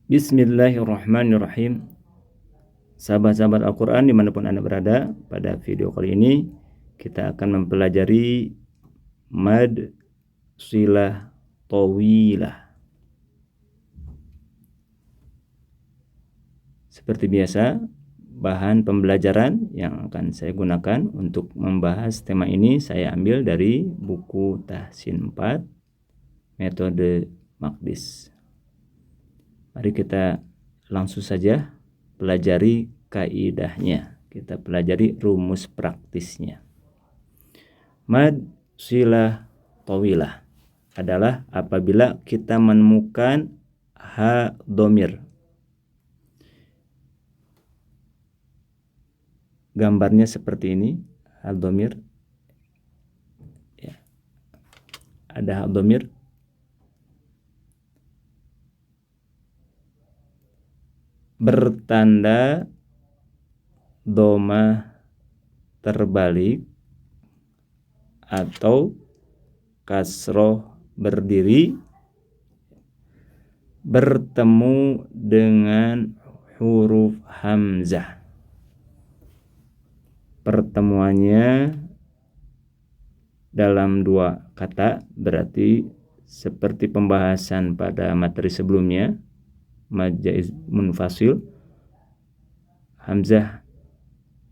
Bismillahirrahmanirrahim. Sahabat-sahabat Al-Quran dimanapun Anda berada, pada video kali ini kita akan mempelajari mad silah tawilah. Seperti biasa, bahan pembelajaran yang akan saya gunakan untuk membahas tema ini saya ambil dari buku Tahsin 4 metode Maqdis. Mari kita langsung saja pelajari kaidahnya. Kita pelajari rumus praktisnya. Mad silah tawilah adalah apabila kita menemukan ha dhamir. Gambarnya seperti ini, ha dhamir. Ya. Ada ha dhamir. Bertanda dhamma terbalik atau kasroh berdiri bertemu dengan huruf hamzah. Pertemuannya dalam dua kata, berarti seperti pembahasan pada materi sebelumnya, mad jaiz munfasil, hamzah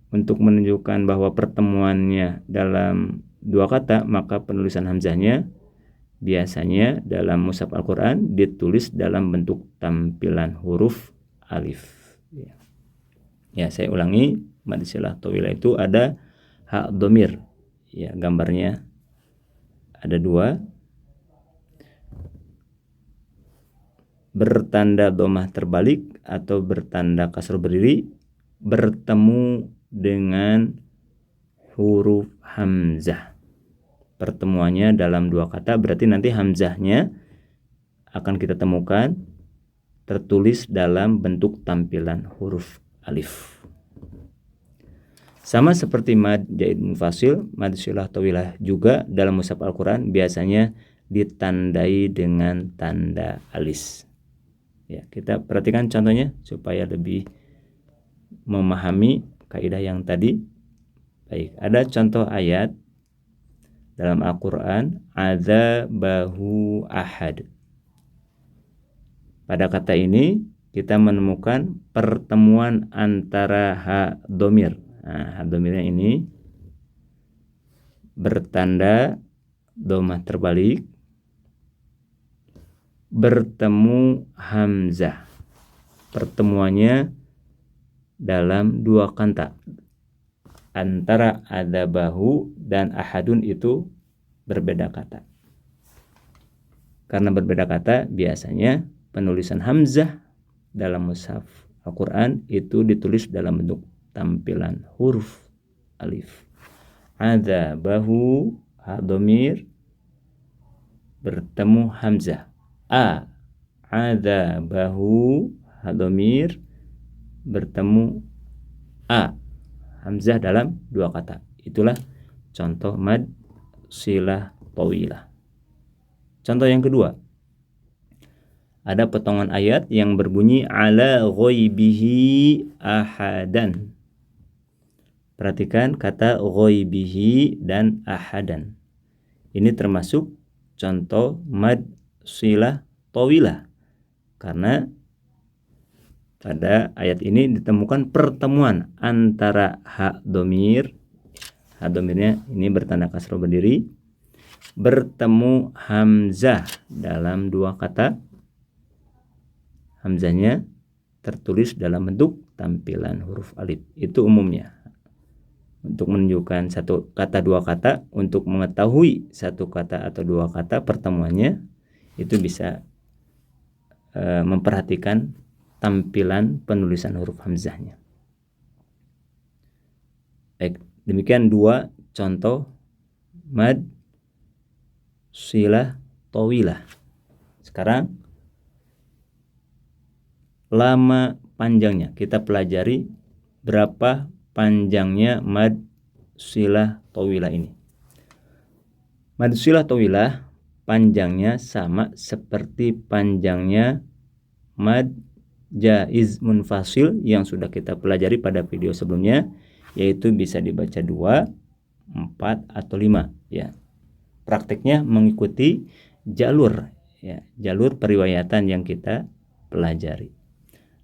untuk menunjukkan bahwa pertemuannya dalam dua kata, maka penulisan hamzahnya biasanya dalam mushaf Al-Quran ditulis dalam bentuk tampilan huruf alif. Ya, saya ulangi, mad silah tawilah itu ada ha dhamir. Ya, gambarnya ada dua. Bertanda dhammah terbalik atau bertanda kasroh berdiri bertemu dengan huruf hamzah. Pertemuannya dalam dua kata, berarti nanti hamzahnya akan kita temukan tertulis dalam bentuk tampilan huruf alif. Sama seperti mad jaiz munfasil, mad silah tawilah juga dalam mushaf Al-Quran biasanya ditandai dengan tanda alis. Ya, kita perhatikan contohnya supaya lebih memahami kaidah yang tadi. Baik, ada contoh ayat dalam Al-Quran, adzabahu ahad. Pada kata ini kita menemukan pertemuan antara ha dhamir. Nah, ha dhamirnya ini bertanda dhammah terbalik bertemu hamzah. Pertemuannya dalam dua kata. Antara adzabahu dan ahadun itu berbeda kata. Karena berbeda kata, biasanya penulisan hamzah dalam mushaf Al-Quran itu ditulis dalam bentuk tampilan huruf alif. Adzabahu ha dhamir bertemu hamzah. Adzabahu ha dhamir bertemu hamzah dalam dua kata. Itulah contoh mad silah tawilah. Contoh yang kedua, ada potongan ayat yang berbunyi ala ghaibihi ahadan. Perhatikan kata ghaibihi dan ahadan. Ini termasuk contoh mad silah tawilah, karena pada ayat ini ditemukan pertemuan antara ha dhamir, ha dhamirnya ini bertanda kasroh berdiri, bertemu hamzah dalam dua kata. Hamzahnya tertulis dalam bentuk tampilan huruf alif. Itu umumnya untuk menunjukkan satu kata dua kata. Untuk mengetahui satu kata atau dua kata pertemuannya, itu bisa memperhatikan tampilan penulisan huruf hamzahnya. Baik, demikian dua contoh mad silah tawilah. Sekarang lama panjangnya. Kita pelajari berapa panjangnya mad silah tawilah ini. Mad silah tawilah panjangnya sama seperti panjangnya mad jaiz munfasil yang sudah kita pelajari pada video sebelumnya, yaitu bisa dibaca 2, 4 atau 5 ya. Prakteknya mengikuti jalur ya, jalur periwayatan yang kita pelajari.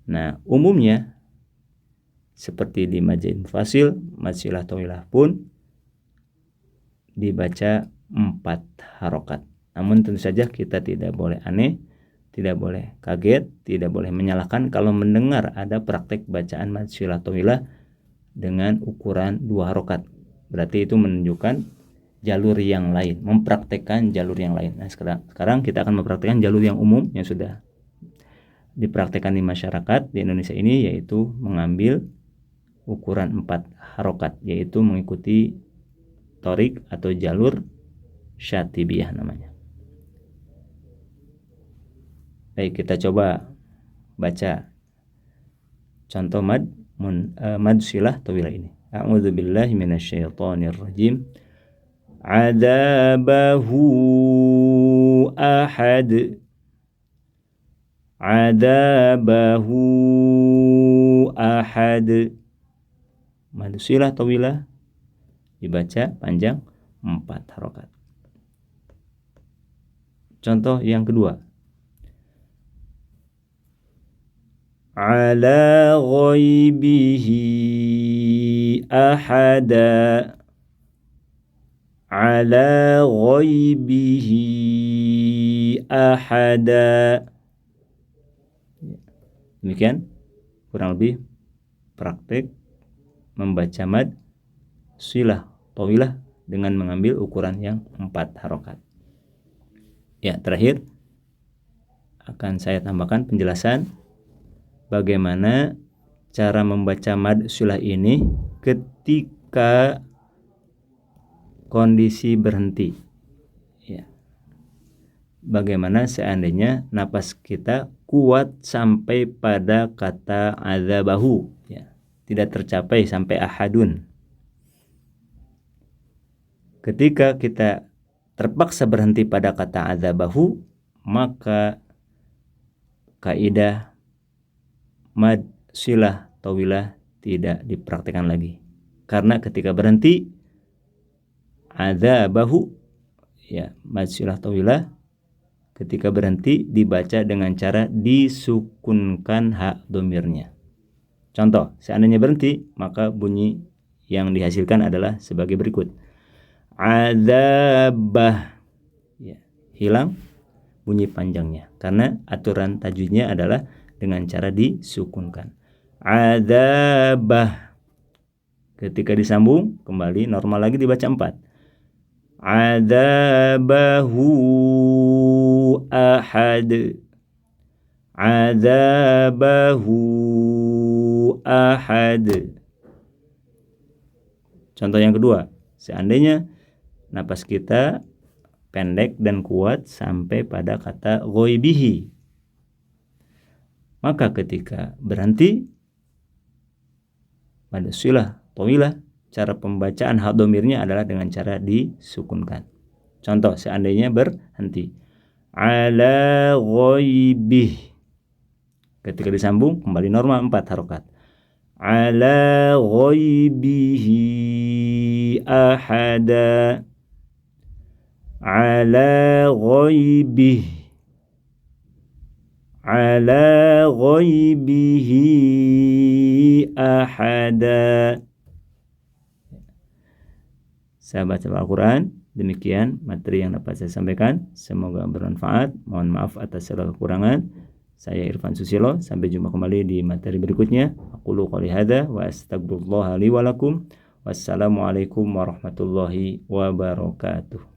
Nah, umumnya seperti di mad munfasil, mad silah tawilah pun dibaca 4 harokat. Namun tentu saja kita tidak boleh aneh, tidak boleh kaget, tidak boleh menyalahkan kalau mendengar ada praktek bacaan mad silah tawilah dengan ukuran 2 harokat. Berarti itu menunjukkan jalur yang lain, mempraktekkan jalur yang lain. Nah, sekarang kita akan mempraktekkan jalur yang umum yang sudah dipraktekkan di masyarakat di Indonesia ini, yaitu mengambil ukuran 4 harokat, yaitu mengikuti torik atau jalur syatibiyah namanya. Baik, kita coba baca contoh mad silah tawilah ini. A'udzubillahi minasyaitonirrajim. Adabahu ahad. Adabahu ahad. Mad silah tawilah dibaca panjang 4 harokat. Contoh yang kedua. Ala ghaibihi ahada. Ala ghaibihi ahada. Demikian kurang lebih praktek membaca mad silah tawilah dengan mengambil ukuran yang 4 harokat. Ya, terakhir akan saya tambahkan penjelasan bagaimana cara membaca mad silah ini ketika kondisi berhenti. Ya. Bagaimana seandainya napas kita kuat sampai pada kata adzabahu, ya, tidak tercapai sampai ahadun. Ketika kita terpaksa berhenti pada kata adzabahu, maka kaidah mad silah tawilah tidak dipraktikkan lagi. Karena ketika berhenti adzabahu, ya, mad silah tawilah ketika berhenti dibaca dengan cara disukunkan hak domirnya. Contoh, seandainya berhenti, maka bunyi yang dihasilkan adalah sebagai berikut. Adzabah, ya, hilang bunyi panjangnya karena aturan tajwidnya adalah dengan cara disukunkan. Adzabah, ketika disambung kembali normal lagi dibaca 4. Adzabahu ahad. Adzabahu ahad. Contoh yang kedua, seandainya napas kita pendek dan kuat sampai pada kata ghaibihi, maka ketika berhenti pada silah tawilah, cara pembacaan hak domirnya adalah dengan cara disukunkan. Contoh, seandainya berhenti ala ghaibih, ketika disambung kembali normal 4 harokat. Ala ghaibihi ahada. Ala ghaibih. Ala ghaibihi ahada. Sahabat Al-Quran, demikian materi yang dapat saya sampaikan. Semoga bermanfaat. Mohon maaf atas segala kekurangan. Saya Irfan Susilo. Sampai jumpa kembali di materi berikutnya. Aqulu qouli hadza wa astaghfirullah li wa lakum. Wassalamualaikum warahmatullahi wabarakatuh.